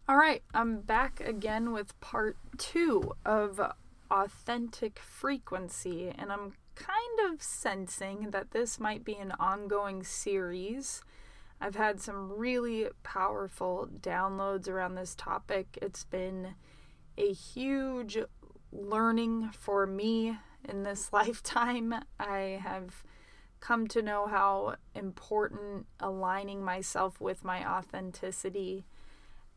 All right, I'm back again with part 2 of authentic frequency, and I'm kind of sensing that this might be an ongoing series. I've had some really powerful downloads around this topic. It's been a huge learning for me in this lifetime. I have come to know how important aligning myself with my authenticity,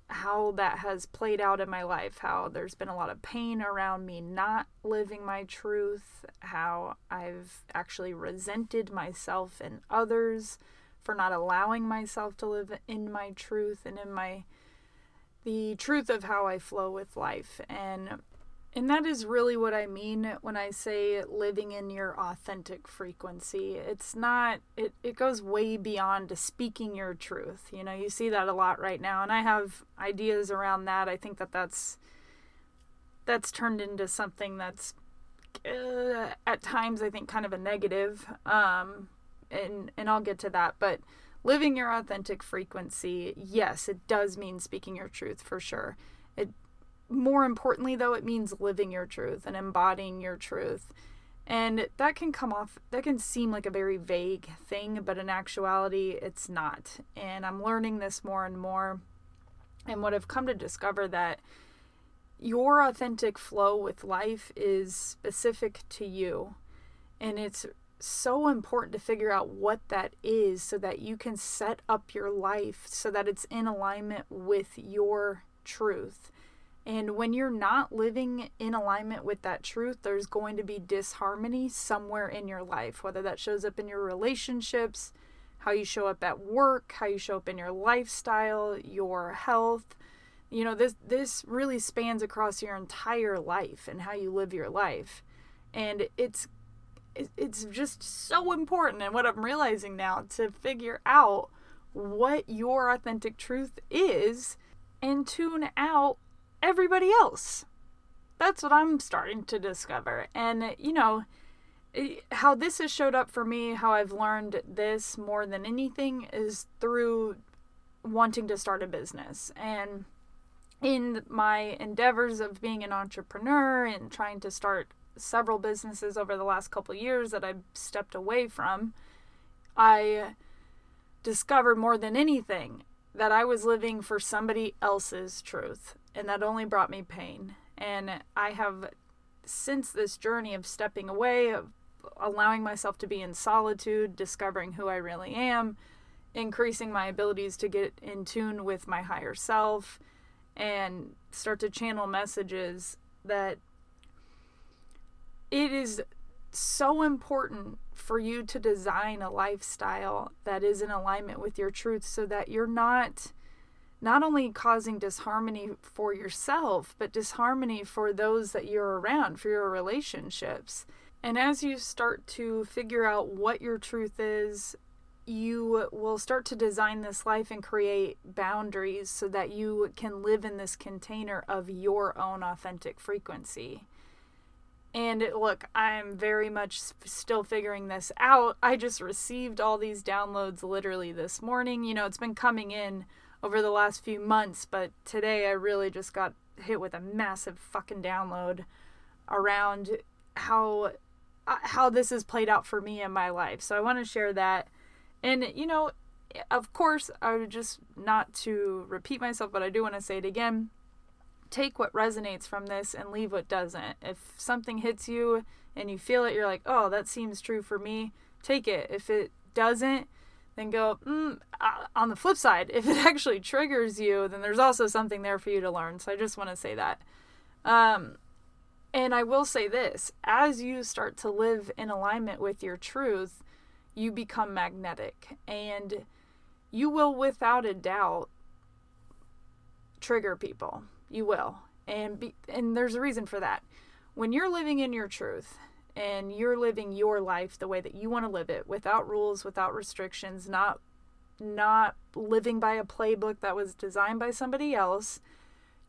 how that has played out in my life, how there's been a lot of pain around me not living my truth, how I've actually resented myself and others for not allowing myself to live in my truth and in the truth of how I flow with life. And that is really what I mean when I say living in your authentic frequency. It's not, it goes way beyond speaking your truth. You know, you see that a lot right now, and I have ideas around that. I think that's turned into something that's at times I think kind of a negative, and I'll get to that. But living your authentic frequency, yes, it does mean speaking your truth for sure. More importantly, though, it means living your truth and embodying your truth. And that can seem like a very vague thing, but in actuality, it's not. And I'm learning this more and more. And what I've come to discover that your authentic flow with life is specific to you. And it's so important to figure out what that is so that you can set up your life so that it's in alignment with your truth. And when you're not living in alignment with that truth, there's going to be disharmony somewhere in your life, whether that shows up in your relationships, how you show up at work, how you show up in your lifestyle, your health. You know, this really spans across your entire life and how you live your life. And it's just so important, and what I'm realizing now, to figure out what your authentic truth is and tune out everybody else. That's what I'm starting to discover. And, you know, how this has showed up for me, how I've learned this more than anything, is through wanting to start a business. And in my endeavors of being an entrepreneur and trying to start several businesses over the last couple of years that I've stepped away from, I discovered more than anything that I was living for somebody else's truth. And that only brought me pain. And I have, since this journey of stepping away, of allowing myself to be in solitude, discovering who I really am, increasing my abilities to get in tune with my higher self, and start to channel messages, that it is so important for you to design a lifestyle that is in alignment with your truth, so that you're not only causing disharmony for yourself, but disharmony for those that you're around, for your relationships. And as you start to figure out what your truth is, you will start to design this life and create boundaries so that you can live in this container of your own authentic frequency. And look, I'm very much still figuring this out. I just received all these downloads literally this morning. You know, it's been coming in over the last few months, but today I really just got hit with a massive fucking download around how this has played out for me in my life. So I want to share that. And, you know, of course, I would just, not to repeat myself, but I do want to say it again, take what resonates from this and leave what doesn't. If something hits you and you feel it, you're like, oh, that seems true for me, take it. If it doesn't, then go, on the flip side, if it actually triggers you, then there's also something there for you to learn. So I just want to say that. And I will say this, as you start to live in alignment with your truth, you become magnetic, and you will, without a doubt, trigger people. You will. And there's a reason for that. When you're living in your truth, and you're living your life the way that you want to live it, without rules, without restrictions, not living by a playbook that was designed by somebody else,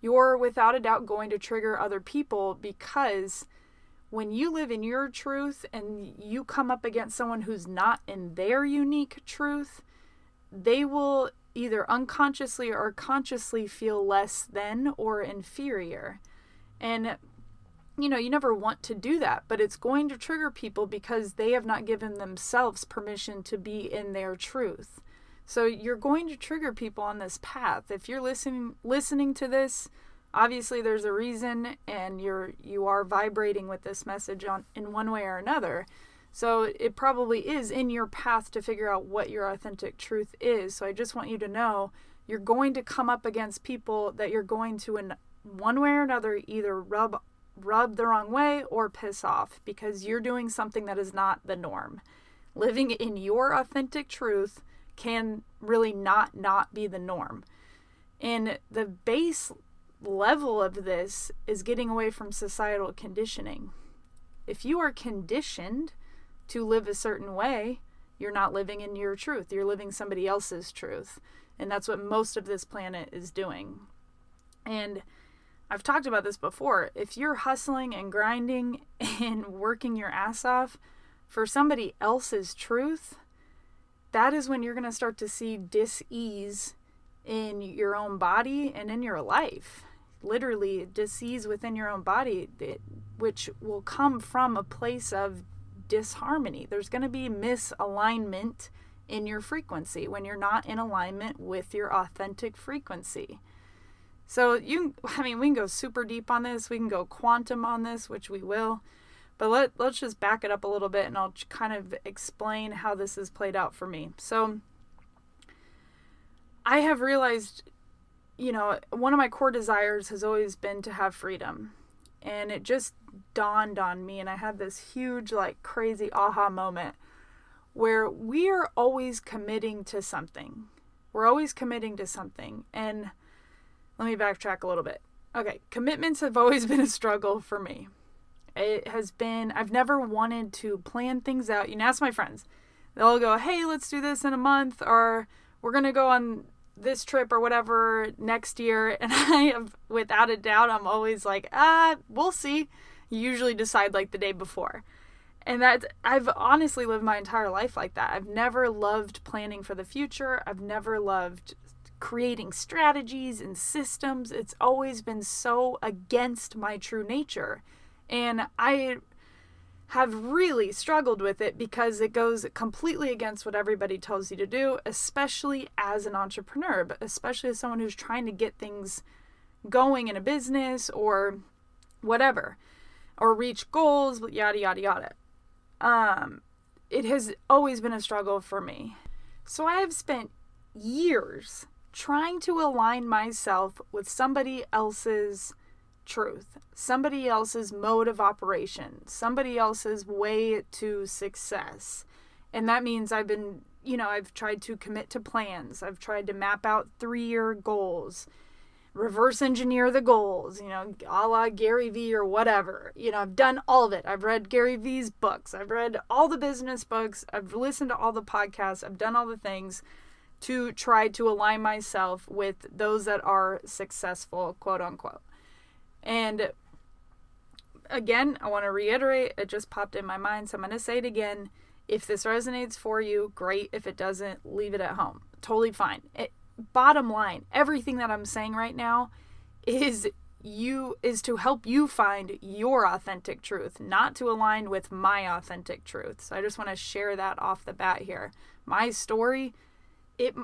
you're without a doubt going to trigger other people, because when you live in your truth and you come up against someone who's not in their unique truth, they will either unconsciously or consciously feel less than or inferior. And you never want to do that, but it's going to trigger people because they have not given themselves permission to be in their truth. So you're going to trigger people on this path. If you're listening to this, obviously there's a reason, and you are vibrating with this message in one way or another. So it probably is in your path to figure out what your authentic truth is. So I just want you to know you're going to come up against people that you're going to, in one way or another, either rub the wrong way or piss off, because you're doing something that is not the norm. Living in your authentic truth can really not be the norm. And the base level of this is getting away from societal conditioning. If you are conditioned to live a certain way, you're not living in your truth. You're living somebody else's truth. And that's what most of this planet is doing. And I've talked about this before. If you're hustling and grinding and working your ass off for somebody else's truth, that is when you're going to start to see dis-ease in your own body and in your life. Literally, dis-ease within your own body, which will come from a place of disharmony. There's going to be misalignment in your frequency when you're not in alignment with your authentic frequency. So we can go super deep on this. We can go quantum on this, which we will. But let's just back it up a little bit, and I'll kind of explain how this has played out for me. So I have realized, one of my core desires has always been to have freedom. And it just dawned on me, and I had this huge, crazy aha moment where we are always committing to something. We're always committing to something. And let me backtrack a little bit. Okay, commitments have always been a struggle for me. It has been, I've never wanted to plan things out. You can ask my friends. They'll go, hey, let's do this in a month, or we're going to go on this trip or whatever next year. And I have, without a doubt, I'm always like, we'll see. You usually decide the day before. And I've honestly lived my entire life like that. I've never loved planning for the future. I've never loved creating strategies and systems. It's always been so against my true nature. And I have really struggled with it because it goes completely against what everybody tells you to do, especially as an entrepreneur, but especially as someone who's trying to get things going in a business or whatever, or reach goals, yada, yada, yada. It has always been a struggle for me. So I have spent years trying to align myself with somebody else's truth, somebody else's mode of operation, somebody else's way to success. And that means I've tried to commit to plans. I've tried to map out 3-year goals, reverse engineer the goals, a la Gary Vee or whatever. I've done all of it. I've read Gary Vee's books. I've read all the business books. I've listened to all the podcasts. I've done all the things to try to align myself with those that are successful, quote unquote. And again, I want to reiterate, it just popped in my mind, so I'm going to say it again. If this resonates for you, great. If it doesn't, leave it at home. Totally fine. Bottom line, everything that I'm saying right now is to help you find your authentic truth, not to align with my authentic truth. So I just want to share that off the bat here. My story, it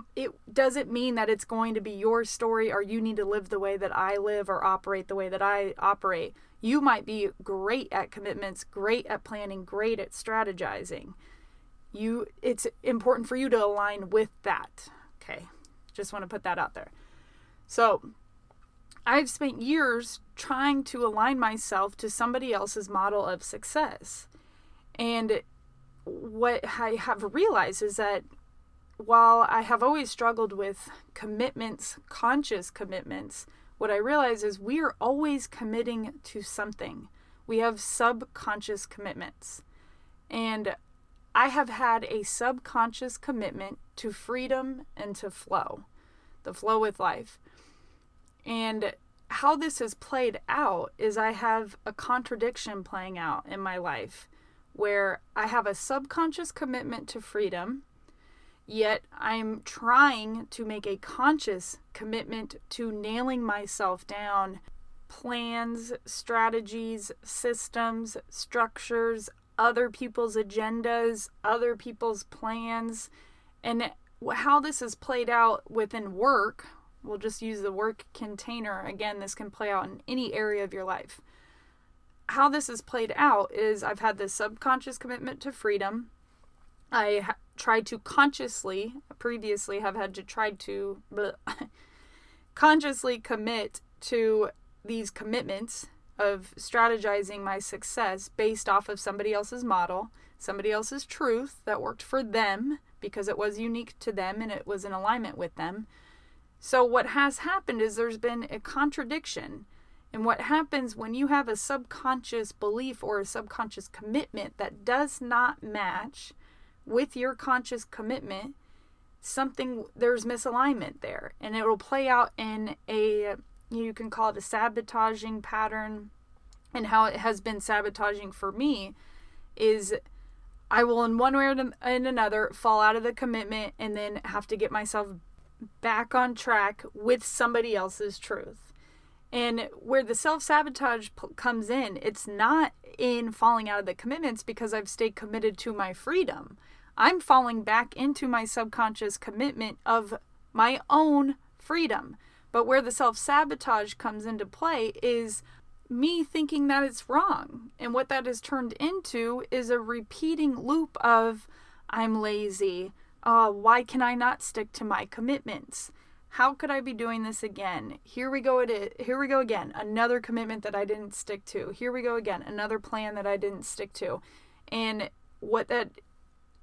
doesn't mean that it's going to be your story or you need to live the way that I live or operate the way that I operate. You might be great at commitments, great at planning, great at strategizing. It's important for you to align with that. Okay, just want to put that out there. So I've spent years trying to align myself to somebody else's model of success. And what I have realized is that while I have always struggled with commitments, conscious commitments, what I realize is we are always committing to something. We have subconscious commitments. And I have had a subconscious commitment to freedom and to flow, the flow with life. And how this has played out is I have a contradiction playing out in my life where I have a subconscious commitment to freedom, Yet I'm trying to make a conscious commitment to nailing myself down. Plans, strategies, systems, structures, other people's agendas, other people's plans, and how this is played out within work. We'll just use the work container. Again, this can play out in any area of your life. How this is played out is I've had this subconscious commitment to freedom. I tried to previously have had to try to consciously commit to these commitments of strategizing my success based off of somebody else's model, somebody else's truth that worked for them because it was unique to them and it was in alignment with them. So what has happened is there's been a contradiction. And what happens when you have a subconscious belief or a subconscious commitment that does not match with your conscious commitment, there's misalignment there. And it will play out in you can call it a sabotaging pattern. And how it has been sabotaging for me is I will in one way or in another fall out of the commitment and then have to get myself back on track with somebody else's truth. And where the self-sabotage comes in, it's not in falling out of the commitments because I've stayed committed to my freedom. I'm falling back into my subconscious commitment of my own freedom. But where the self-sabotage comes into play is me thinking that it's wrong. And what that has turned into is a repeating loop of, I'm lazy. Why can I not stick to my commitments? How could I be doing this again? Here we go again. Another commitment that I didn't stick to. Here we go again. Another plan that I didn't stick to. And what that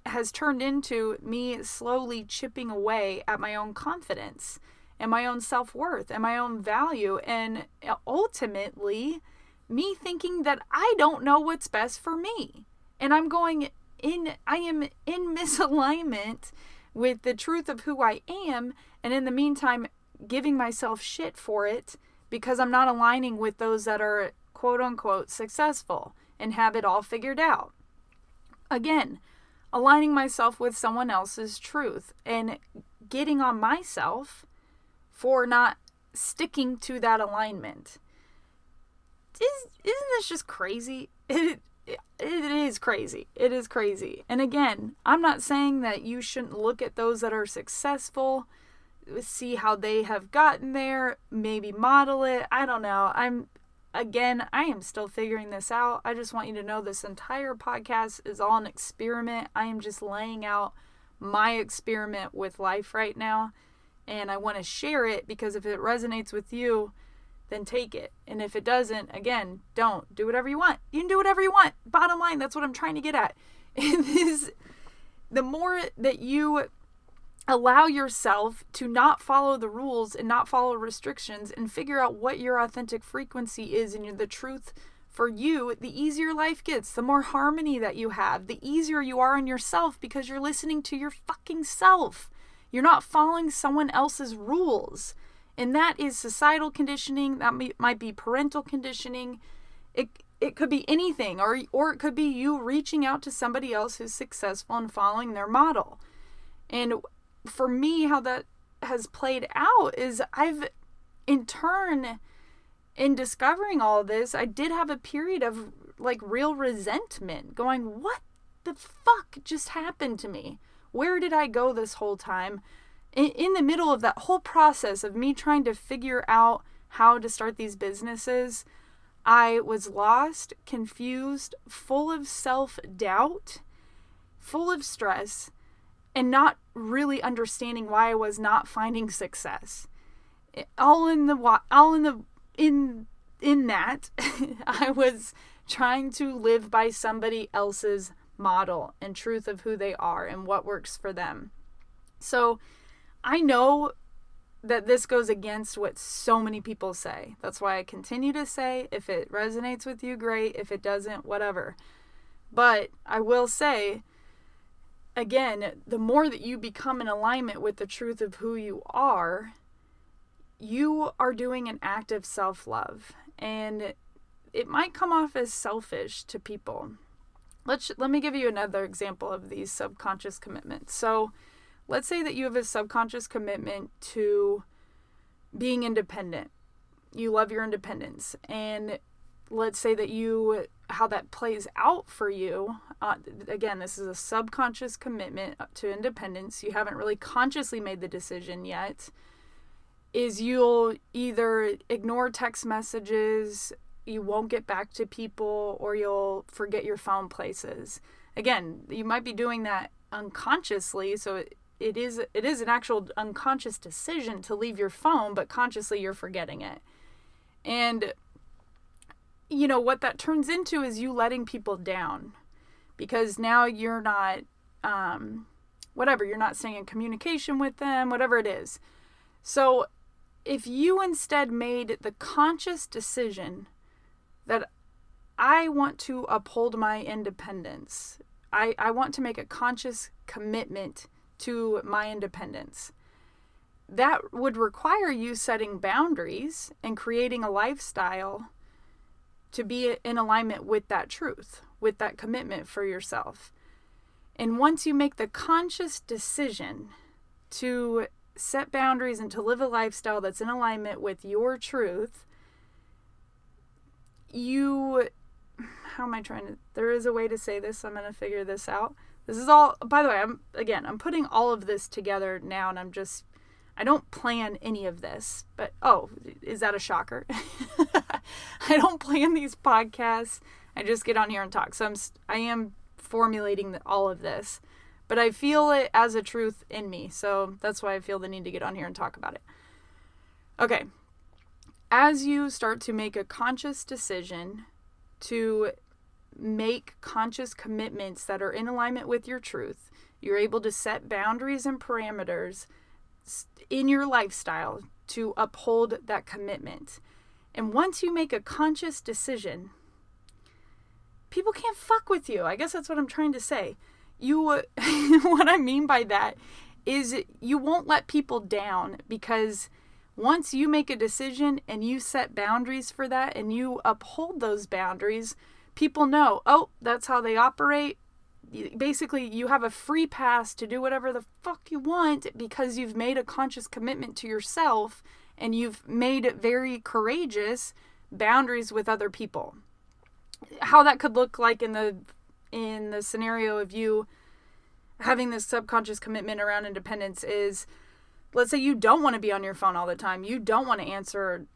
has turned into me slowly chipping away at my own confidence and my own self-worth and my own value. And ultimately, me thinking that I don't know what's best for me. And I am in misalignment with the truth of who I am, and in the meantime, giving myself shit for it because I'm not aligning with those that are quote unquote successful and have it all figured out. Again, aligning myself with someone else's truth and getting on myself for not sticking to that alignment. Isn't this just crazy? It is crazy. It is crazy. And again, I'm not saying that you shouldn't look at those that are successful, see how they have gotten there, maybe model it. I don't know. I am still figuring this out. I just want you to know this entire podcast is all an experiment. I am just laying out my experiment with life right now. And I want to share it because if it resonates with you, then take it. And if it doesn't, again, don't. Do whatever you want. You can do whatever you want. Bottom line, that's what I'm trying to get at. The more that you allow yourself to not follow the rules and not follow restrictions and figure out what your authentic frequency is and the truth for you, the easier life gets, the more harmony that you have, the easier you are on yourself because you're listening to your fucking self. You're not following someone else's rules. And that is societal conditioning. That might be parental conditioning. It could be anything, or it could be you reaching out to somebody else who's successful and following their model. And for me, how that has played out is I've, in turn, in discovering all of this, I did have a period of like real resentment, going, what the fuck just happened to me? Where did I go this whole time? In the middle of that whole process of me trying to figure out how to start these businesses, I was lost, confused, full of self-doubt, full of stress, and not really understanding why I was not finding success. In that, I was trying to live by somebody else's model and truth of who they are and what works for them. So I know that this goes against what so many people say. That's why I continue to say, if it resonates with you, great. If it doesn't, whatever. But I will say, again, the more that you become in alignment with the truth of who you are doing an act of self-love. And it might come off as selfish to people. Let me give you another example of these subconscious commitments. So let's say that you have a subconscious commitment to being independent. You love your independence. And let's say that how that plays out for you, again, this is a subconscious commitment to independence. You haven't really consciously made the decision yet, is you'll either ignore text messages, you won't get back to people, or you'll forget your phone places. Again, you might be doing that unconsciously, so it is an actual unconscious decision to leave your phone, but consciously you're forgetting it. And what that turns into is you letting people down, because now you're not you're not staying in communication with them, whatever it is. So if you instead made the conscious decision that I want to uphold my independence, I want to make a conscious commitment to my independence, that would require you setting boundaries and creating a lifestyle to be in alignment with that truth, with that commitment for yourself. And once you make the conscious decision to set boundaries and to live a lifestyle that's in alignment with your truth, there is a way to say this, so I'm going to figure this out. This is all, by the way, I'm putting all of this together now, and I don't plan any of this, but, is that a shocker? I don't plan these podcasts. I just get on here and talk. So I am formulating all of this, but I feel it as a truth in me. So that's why I feel the need to get on here and talk about it. Okay. As you start to make a conscious decision to make conscious commitments that are in alignment with your truth, you're able to set boundaries and parameters in your lifestyle to uphold that commitment. And once you make a conscious decision, people can't fuck with you. I guess that's what I'm trying to say. What I mean by that is you won't let people down, because once you make a decision and you set boundaries for that and you uphold those boundaries, people know, that's how they operate. Basically, you have a free pass to do whatever the fuck you want because you've made a conscious commitment to yourself and you've made very courageous boundaries with other people. How that could look like in the scenario of you having this subconscious commitment around independence is, let's say you don't want to be on your phone all the time. You don't want to answer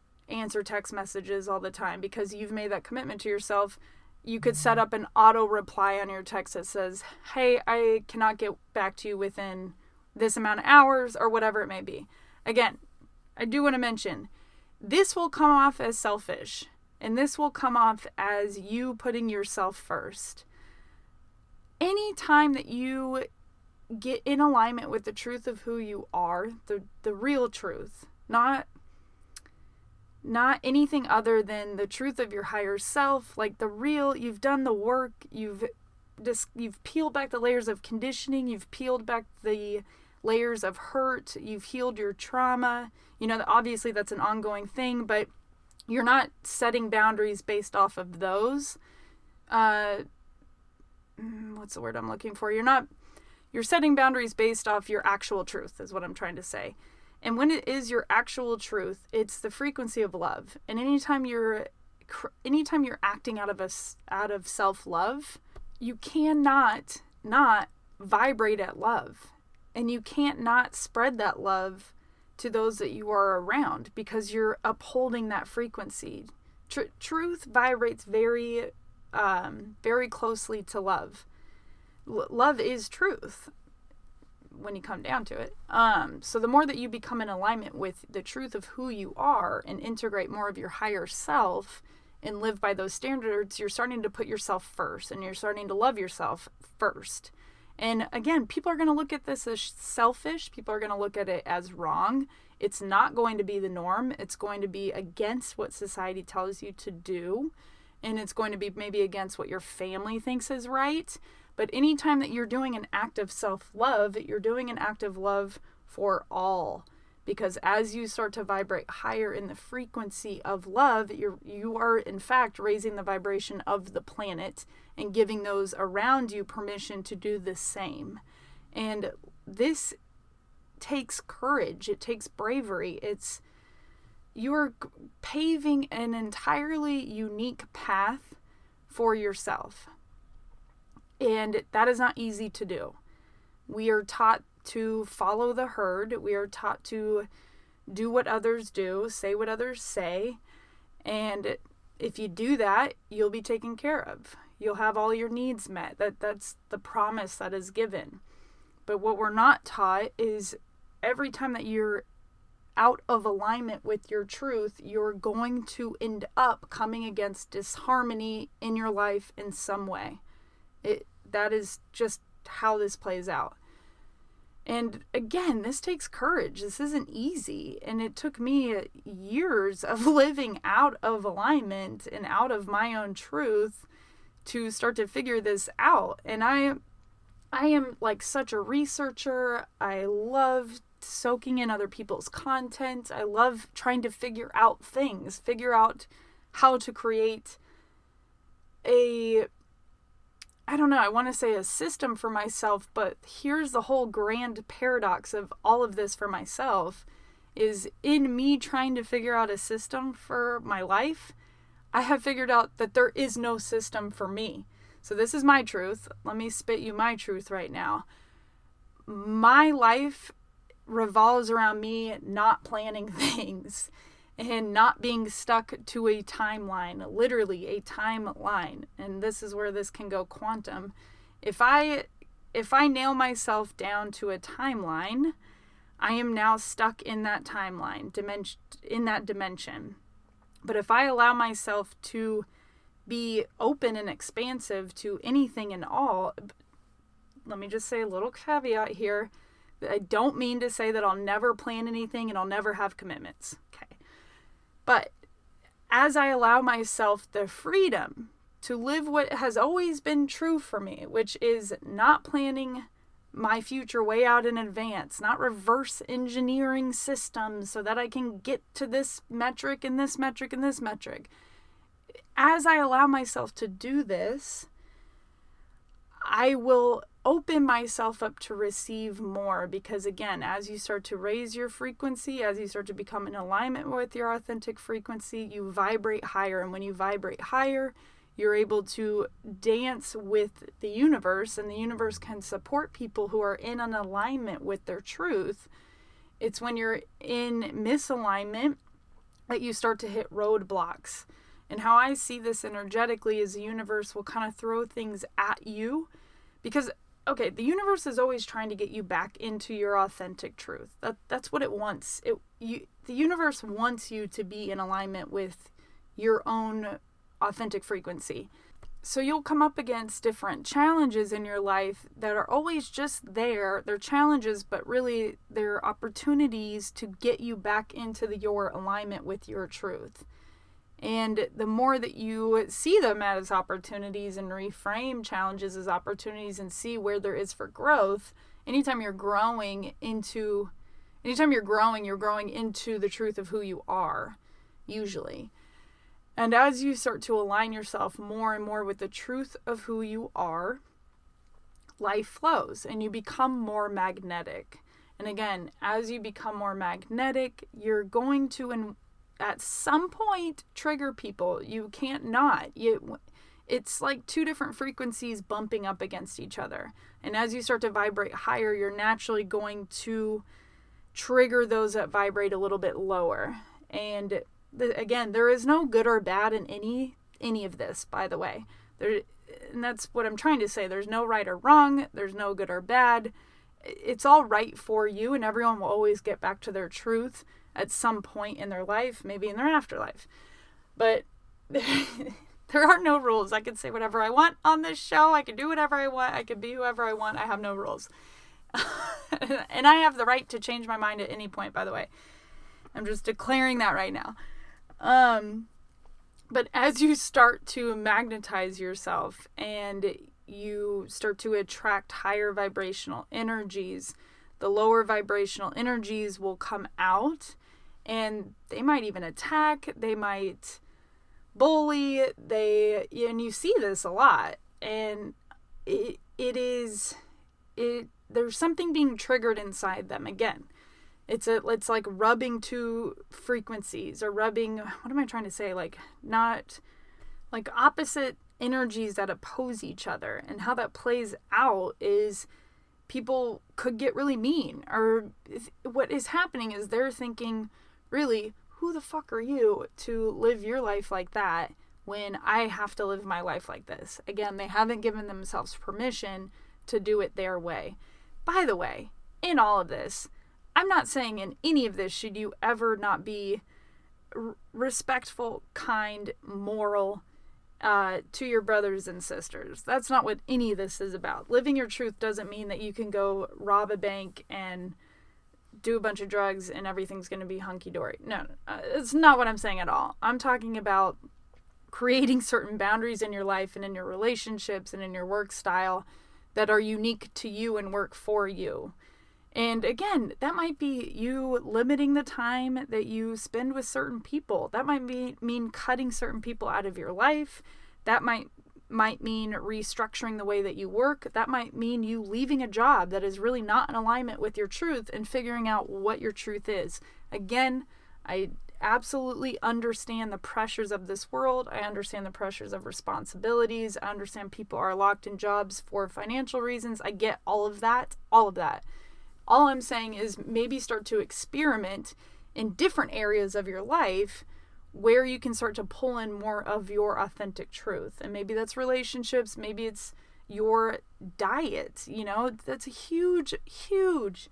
text messages all the time because you've made that commitment to yourself. You could set up an auto reply on your text that says, hey, I cannot get back to you within this amount of hours, or whatever it may be. Again, I do want to mention, this will come off as selfish, and this will come off as you putting yourself first. Anytime that you get in alignment with the truth of who you are, the real truth, not anything other than the truth of your higher self, like you've done the work, you've peeled back the layers of conditioning, you've peeled back the layers of hurt, you've healed your trauma. Obviously that's an ongoing thing, but you're not setting boundaries based off of those. What's the word I'm looking for? You're setting boundaries based off your actual truth, is what I'm trying to say. And when it is your actual truth, it's the frequency of love. And anytime you're acting out of self-love, you cannot not vibrate at love. And you can't not spread that love to those that you are around, because you're upholding that frequency. Truth vibrates very, very closely to love. Love is truth when you come down to it. So the more that you become in alignment with the truth of who you are and integrate more of your higher self and live by those standards, you're starting to put yourself first, and you're starting to love yourself first. And again, people are going to look at this as selfish. People are going to look at it as wrong. It's not going to be the norm. It's going to be against what society tells you to do. And it's going to be maybe against what your family thinks is right. But anytime that you're doing an act of self-love, you're doing an act of love for all. Because as you start to vibrate higher in the frequency of love, you are in fact raising the vibration of the planet and giving those around you permission to do the same. And this takes courage. It takes bravery. You're paving an entirely unique path for yourself. And that is not easy to do. We are taught to follow the herd. We are taught to do what others do, say what others say. And if you do that, you'll be taken care of. You'll have all your needs met. That's the promise that is given. But what we're not taught is every time that you're out of alignment with your truth, you're going to end up coming against disharmony in your life in some way. That is just how this plays out. And again, this takes courage. This isn't easy. And it took me years of living out of alignment and out of my own truth to start to figure this out. And I am like such a researcher. I love soaking in other people's content. I love trying to figure out things, figure out how to create I want to say a system for myself, but here's the whole grand paradox of all of this for myself is in me trying to figure out a system for my life, I have figured out that there is no system for me. So this is my truth. Let me spit you my truth right now. My life revolves around me not planning things and not being stuck to a timeline, literally a timeline. And this is where this can go quantum. If I nail myself down to a timeline, I am now stuck in that timeline, in that dimension. But if I allow myself to be open and expansive to anything and all, let me just say a little caveat here. I don't mean to say that I'll never plan anything and I'll never have commitments. Okay. But as I allow myself the freedom to live what has always been true for me, which is not planning my future way out in advance, not reverse engineering systems so that I can get to this metric and this metric and this metric. As I allow myself to do this, I will open myself up to receive more, because again, as you start to raise your frequency, as you start to become in alignment with your authentic frequency, you vibrate higher. And when you vibrate higher, you're able to dance with the universe, and the universe can support people who are in an alignment with their truth. It's when you're in misalignment that you start to hit roadblocks. And how I see this energetically is the universe will kind of throw things at you because, okay, the universe is always trying to get you back into your authentic truth. That's what it wants. The universe wants you to be in alignment with your own authentic frequency. So you'll come up against different challenges in your life that are always just there. They're challenges, but really they're opportunities to get you back into your alignment with your truth. And the more that you see them as opportunities and reframe challenges as opportunities and see where there is for growth, anytime you're growing, you're growing into the truth of who you are, usually. And as you start to align yourself more and more with the truth of who you are, life flows and you become more magnetic. And again, as you become more magnetic, you're going to, at some point, trigger people. You can't not. It's like two different frequencies bumping up against each other. And as you start to vibrate higher, you're naturally going to trigger those that vibrate a little bit lower. And again, there is no good or bad in any of this, by the way. And that's what I'm trying to say. There's no right or wrong. There's no good or bad. It's all right for you, and everyone will always get back to their truth at some point in their life, maybe in their afterlife. But there are no rules. I can say whatever I want on this show. I can do whatever I want. I can be whoever I want. I have no rules. And I have the right to change my mind at any point, by the way. I'm just declaring that right now. But as you start to magnetize yourself and you start to attract higher vibrational energies, the lower vibrational energies will come out, and they might even attack, they might bully, and you see this a lot, and there's something being triggered inside them. Again, It's like rubbing two frequencies, or rubbing, what am I trying to say? Like, not like opposite energies that oppose each other. And how that plays out is people could get really mean, or what is happening is they're thinking, really, who the fuck are you to live your life like that when I have to live my life like this? Again, they haven't given themselves permission to do it their way. By the way, in all of this, I'm not saying in any of this should you ever not be respectful, kind, moral to your brothers and sisters. That's not what any of this is about. Living your truth doesn't mean that you can go rob a bank and do a bunch of drugs and everything's going to be hunky-dory. No, it's not what I'm saying at all. I'm talking about creating certain boundaries in your life and in your relationships and in your work style that are unique to you and work for you. And again, that might be you limiting the time that you spend with certain people. That might mean cutting certain people out of your life. That might mean restructuring the way that you work. That might mean you leaving a job that is really not in alignment with your truth and figuring out what your truth is. Again, I absolutely understand the pressures of this world. I understand the pressures of responsibilities. I understand people are locked in jobs for financial reasons. I get all of that. All I'm saying is maybe start to experiment in different areas of your life where you can start to pull in more of your authentic truth. And maybe that's relationships, maybe it's your diet. That's a huge, huge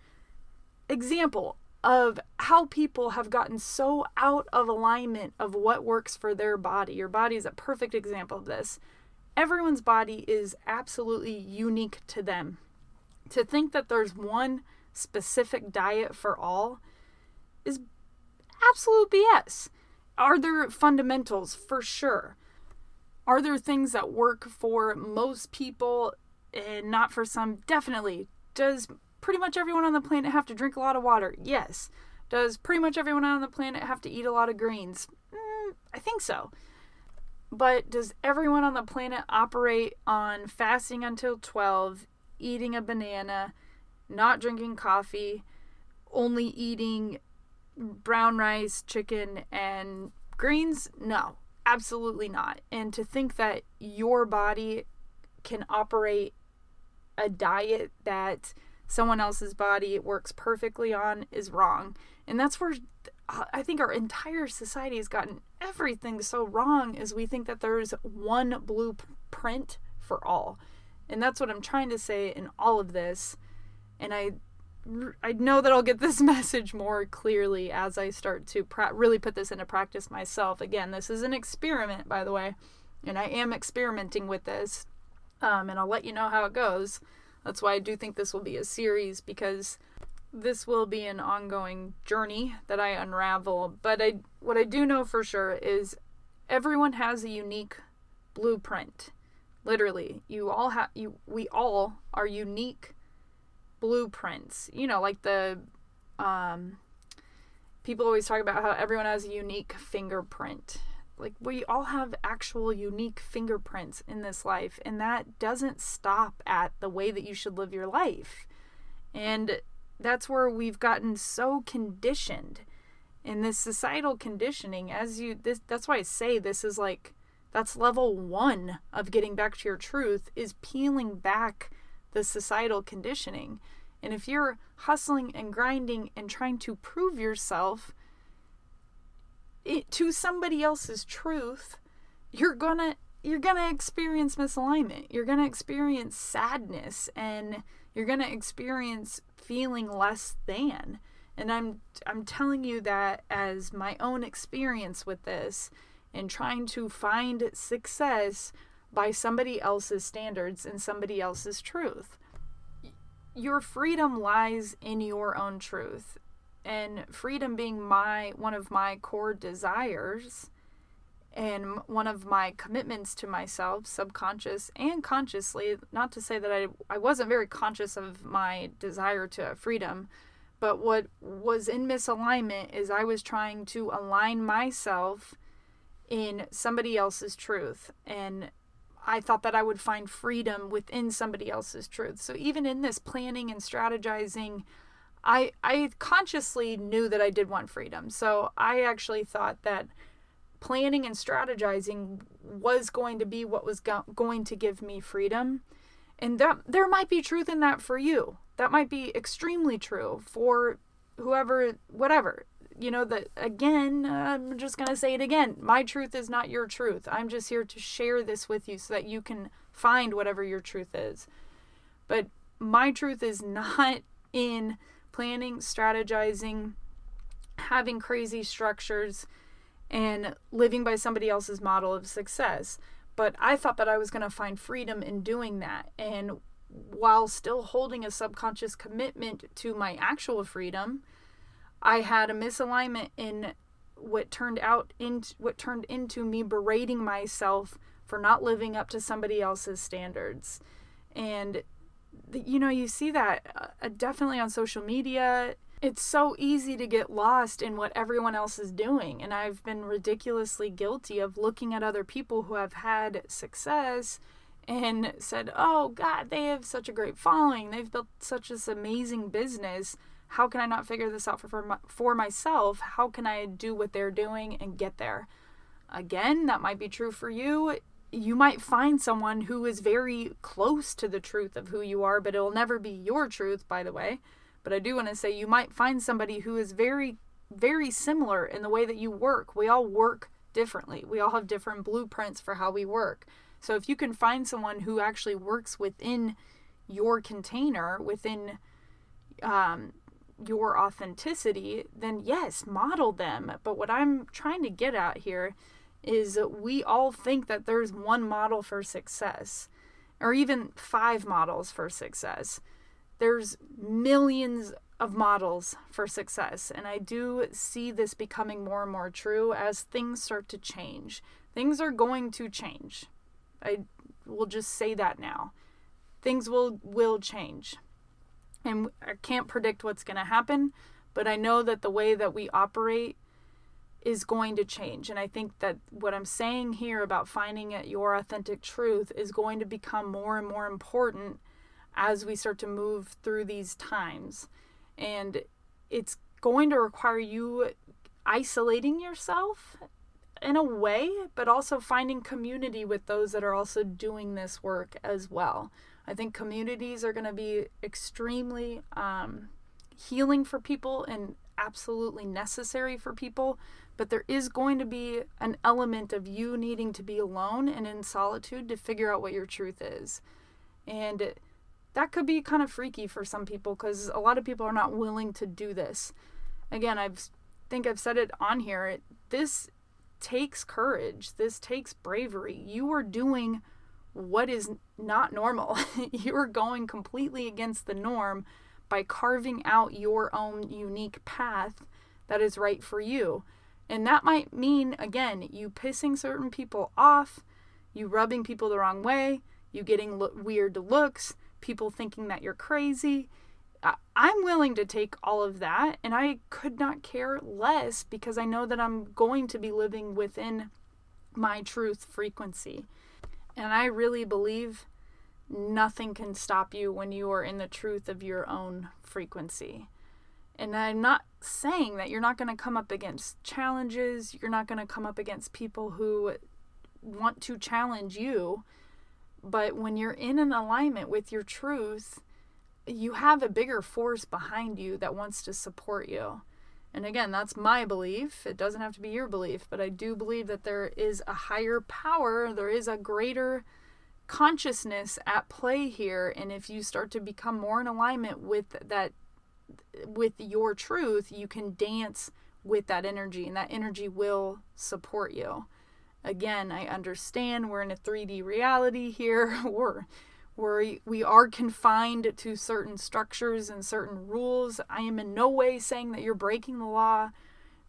example of how people have gotten so out of alignment of what works for their body. Your body is a perfect example of this. Everyone's body is absolutely unique to them. To think that there's one specific diet for all is absolute BS. Are there fundamentals? For sure. Are there things that work for most people and not for some? Definitely. Does pretty much everyone on the planet have to drink a lot of water? Yes. Does pretty much everyone on the planet have to eat a lot of greens? I think so. But does everyone on the planet operate on fasting until 12, eating a banana, not drinking coffee, only eating brown rice, chicken, and greens? No, absolutely not. And to think that your body can operate a diet that someone else's body works perfectly on is wrong. And that's where I think our entire society has gotten everything so wrong, is we think that there's one blueprint for all. And that's what I'm trying to say in all of this. And I know that I'll get this message more clearly as I start to really put this into practice myself. Again, this is an experiment, by the way, and I am experimenting with this, and I'll let you know how it goes. That's why I do think this will be a series, because this will be an ongoing journey that I unravel. But what I do know for sure is everyone has a unique blueprint. Literally, we all are unique blueprints. Like the people always talk about how everyone has a unique fingerprint. Like, we all have actual unique fingerprints in this life, and that doesn't stop at the way that you should live your life. And that's where we've gotten so conditioned in this societal conditioning. That's why I say this is like, that's level 1 of getting back to your truth, is peeling back the societal conditioning. And if you're hustling and grinding and trying to prove yourself to somebody else's truth, you're gonna experience misalignment. You're gonna experience sadness, and you're gonna experience feeling less than. And I'm telling you that as my own experience with this, and trying to find success by somebody else's standards and somebody else's truth. Your freedom lies in your own truth. And freedom being one of my core desires, and one of my commitments to myself, subconscious and consciously. Not to say that I wasn't very conscious of my desire to freedom, but what was in misalignment is I was trying to align myself in somebody else's truth, and I thought that I would find freedom within somebody else's truth. So even in this planning and strategizing, I consciously knew that I did want freedom. So I actually thought that planning and strategizing was going to be what was going to give me freedom. And that there might be truth in that for you. That might be extremely true for whoever, whatever. That again, I'm just going to say it again. My truth is not your truth. I'm just here to share this with you so that you can find whatever your truth is. But my truth is not in planning, strategizing, having crazy structures, and living by somebody else's model of success. But I thought that I was going to find freedom in doing that. And while still holding a subconscious commitment to my actual freedom, I had a misalignment in what turned into me berating myself for not living up to somebody else's standards. And you see that definitely on social media. It's so easy to get lost in what everyone else is doing. And I've been ridiculously guilty of looking at other people who have had success and said, oh God, they have such a great following. They've built such this amazing business. How can I not figure this out for myself? How can I do what they're doing and get there? Again, that might be true for you. You might find someone who is very close to the truth of who you are, but it'll never be your truth, by the way. But I do want to say you might find somebody who is very, very similar in the way that you work. We all work differently. We all have different blueprints for how we work. So if you can find someone who actually works within your container, within your authenticity, then yes, model them. But what I'm trying to get at here is we all think that there's one model for success, or even 5 models for success. There's millions of models for success, and I do see this becoming more and more true as things start to change. Things are going to change. I will just say that now. Things will change. And I can't predict what's going to happen, but I know that the way that we operate is going to change. And I think that what I'm saying here about finding your authentic truth is going to become more and more important as we start to move through these times. And it's going to require you isolating yourself in a way, but also finding community with those that are also doing this work as well. I think communities are going to be extremely healing for people and absolutely necessary for people, but there is going to be an element of you needing to be alone and in solitude to figure out what your truth is. And that could be kind of freaky for some people because a lot of people are not willing to do this. Again, I think I've said it on here. This takes courage. This takes bravery. You are doing what is not normal. You are going completely against the norm by carving out your own unique path that is right for you. And that might mean, again, you pissing certain people off, you rubbing people the wrong way, you getting weird looks, people thinking that you're crazy. I'm willing to take all of that, and I could not care less because I know that I'm going to be living within my truth frequency. And I really believe nothing can stop you when you are in the truth of your own frequency. And I'm not saying that you're not going to come up against challenges, you're not going to come up against people who want to challenge you, but when you're in an alignment with your truth, you have a bigger force behind you that wants to support you. And again, that's my belief. It doesn't have to be your belief, but I do believe that there is a higher power, there is a greater consciousness at play here. And if you start to become more in alignment with that, with your truth, you can dance with that energy, and that energy will support you. Again, I understand we're in a 3D reality here. We are confined to certain structures and certain rules. I am in no way saying that you're breaking the law,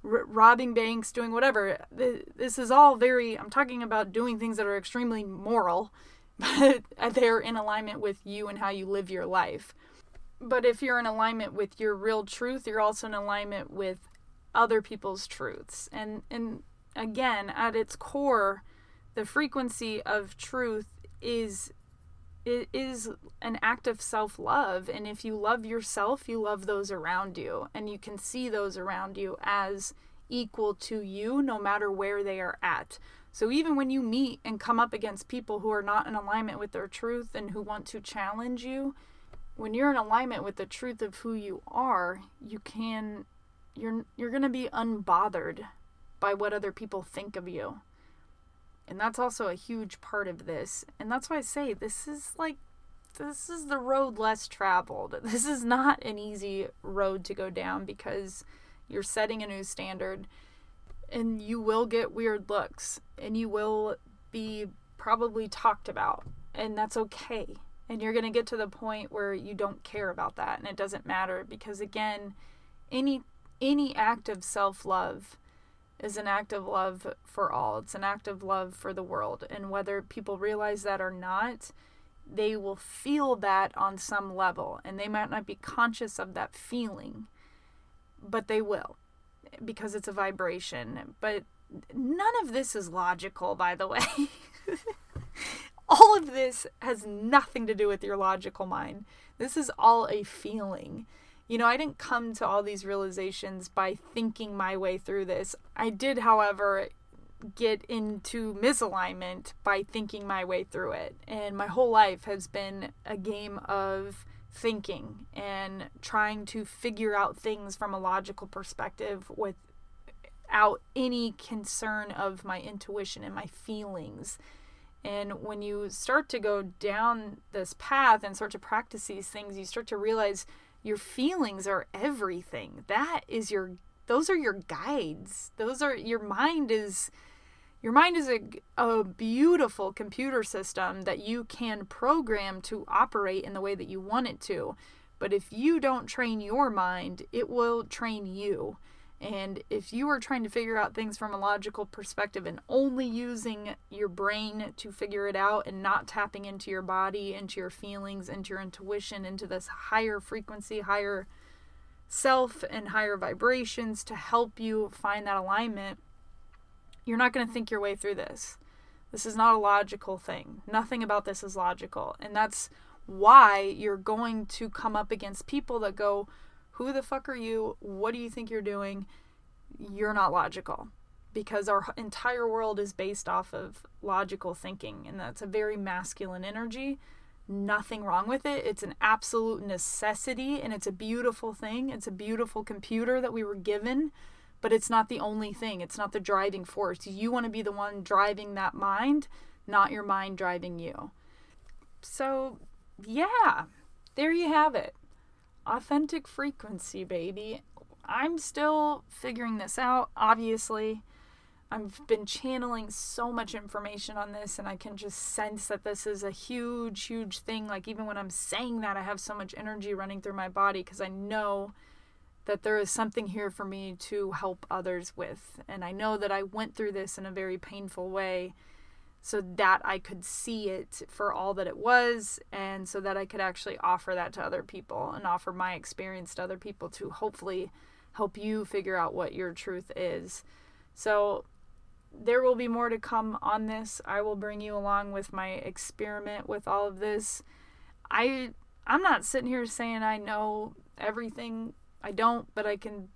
robbing banks, doing whatever. This is all I'm talking about doing things that are extremely moral, but they're in alignment with you and how you live your life. But if you're in alignment with your real truth, you're also in alignment with other people's truths. And again, at its core, the frequency of truth is it is an act of self-love. And if you love yourself, you love those around you. And you can see those around you as equal to you no matter where they are at. So even when you meet and come up against people who are not in alignment with their truth and who want to challenge you, when you're in alignment with the truth of who you are, you're going to be unbothered by what other people think of you. And that's also a huge part of this. And that's why I say this is the road less traveled. This is not an easy road to go down because you're setting a new standard and you will get weird looks and you will be probably talked about, and that's okay. And you're going to get to the point where you don't care about that and it doesn't matter, because again, any act of self-love is an act of love for all. It's an act of love for the world. And whether people realize that or not, they will feel that on some level. And they might not be conscious of that feeling, but they will, because it's a vibration. But none of this is logical, by the way. All of this has nothing to do with your logical mind. This is all a feeling. You know, I didn't come to all these realizations by thinking my way through this. I did, however, get into misalignment by thinking my way through it. And my whole life has been a game of thinking and trying to figure out things from a logical perspective without any concern of my intuition and my feelings. And when you start to go down this path and start to practice these things, you start to realize your feelings are everything. Those are your guides. Your mind is a beautiful computer system that you can program to operate in the way that you want it to. But if you don't train your mind, it will train you. And if you are trying to figure out things from a logical perspective and only using your brain to figure it out and not tapping into your body, into your feelings, into your intuition, into this higher frequency, higher self and higher vibrations to help you find that alignment, you're not going to think your way through this. This is not a logical thing. Nothing about this is logical. And that's why you're going to come up against people that go, who the fuck are you? What do you think you're doing? You're not logical, because our entire world is based off of logical thinking, and that's a very masculine energy. Nothing wrong with it. It's an absolute necessity, and it's a beautiful thing. It's a beautiful computer that we were given, but it's not the only thing. It's not the driving force. You want to be the one driving that mind, not your mind driving you. So, yeah, there you have it. Authentic frequency, baby. I'm still figuring this out, obviously. I've been channeling so much information on this, and I can just sense that this is a huge, huge thing. Like, even when I'm saying that, I have so much energy running through my body because I know that there is something here for me to help others with. And I know that I went through this in a very painful way so that I could see it for all that it was, and so that I could actually offer that to other people and offer my experience to other people to hopefully help you figure out what your truth is. So there will be more to come on this. I will bring you along with my experiment with all of this. I'm not sitting here saying I know everything. I don't, but I can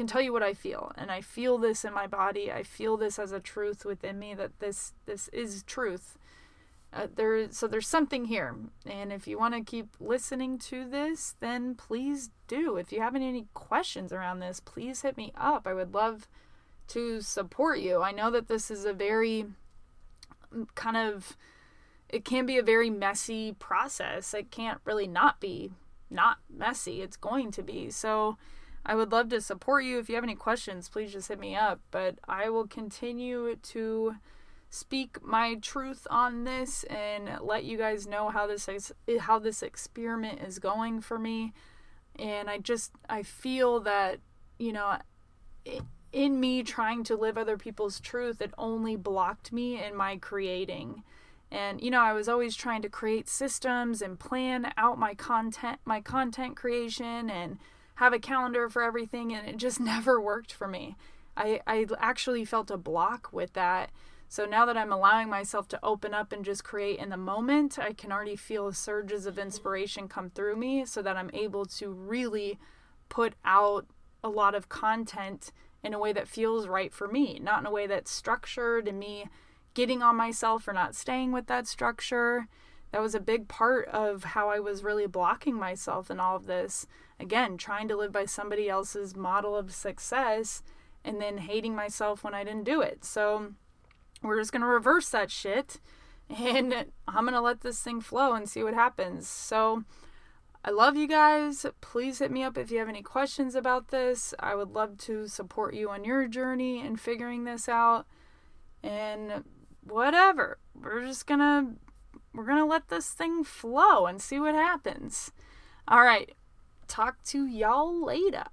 tell you what I feel, and I feel this in my body. I feel this as a truth within me, that this is truth. There's something here, and if you want to keep listening to this, then please do. If you have any questions around this, please hit me up. I would love to support you. I know that this is a very it can be a very messy process. It can't really not be not messy. It's going to be. So I would love to support you. If you have any questions, please just hit me up. But I will continue to speak my truth on this and let you guys know how this experiment is going for me. And I feel that, in me trying to live other people's truth, it only blocked me in my creating. And, I was always trying to create systems and plan out my content creation and have a calendar for everything, and it just never worked for me. I actually felt a block with that. So now that I'm allowing myself to open up and just create in the moment, I can already feel surges of inspiration come through me so that I'm able to really put out a lot of content in a way that feels right for me, not in a way that's structured and me getting on myself or not staying with that structure. That was a big part of how I was really blocking myself in all of this. Again, trying to live by somebody else's model of success and then hating myself when I didn't do it. So we're just going to reverse that shit, and I'm going to let this thing flow and see what happens. So I love you guys. Please hit me up if you have any questions about this. I would love to support you on your journey in figuring this out. And whatever. We're going to let this thing flow and see what happens. All right. Talk to y'all later.